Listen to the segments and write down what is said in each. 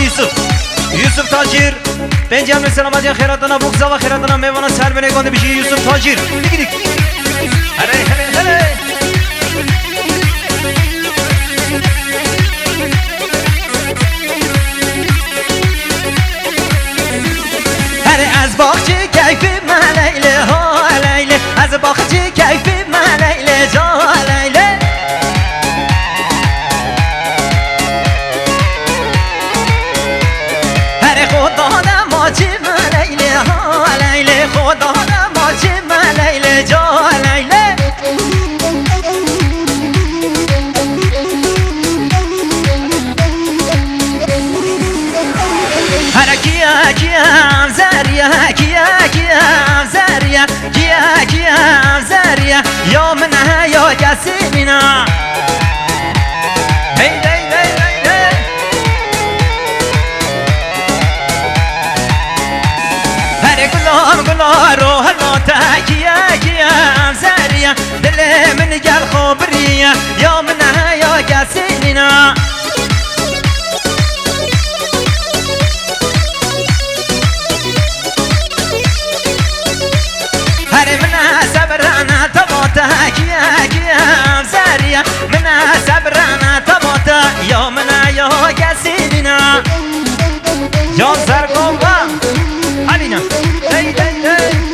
یوسف تاجر پنجم سلامتی خیراتنا بوکزا و خیراتنا میوانا سر بنه گنده بشی یوسف تاجر دیگه دیگه هره هره هره هره از باغچه کیفی من لیله ها لیله از باغچه کیفی من لیله جا لیله خدا نماچی من لیله ها لیله خدا نماچی من لیله جا لیله هر کیا کیا زریا کیا کیا زریا کیا کیا زریا یا منها یا کسینا روح النوتا كيا زاريا دلي من قال خبرية يومنا يا قاسينا هري منا سبرانا تموتا كيا زاريا منا سبرانا تموتا يومنا يا قاسينا يا زرقوم علينا داي داي داي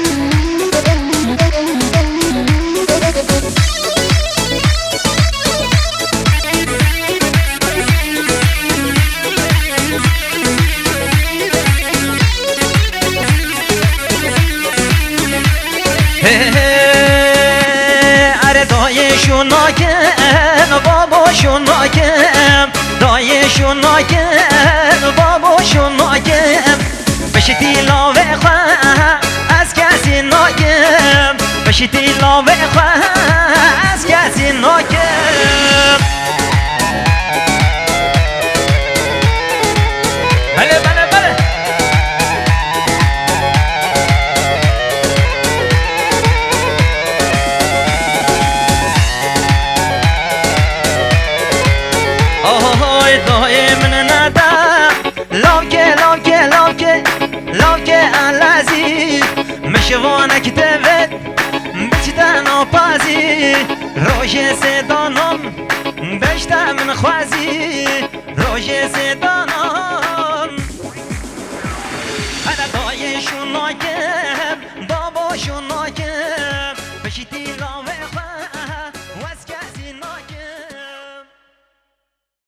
اره دایشون ناکن باباشون ناکن دایشون ناکن باباشون ناکن بشتی لاوه خواه از کسی ناکن بشتی لاوه خواه از کسی ناکن بله بله بله آهای دای من ندا لاوکه لاوکه لاوکه لاوکه العزیز مشوانک تبت بچتن آپازی روش سدانم بشتا من خوازی روش سدانم هر دایشون ناکه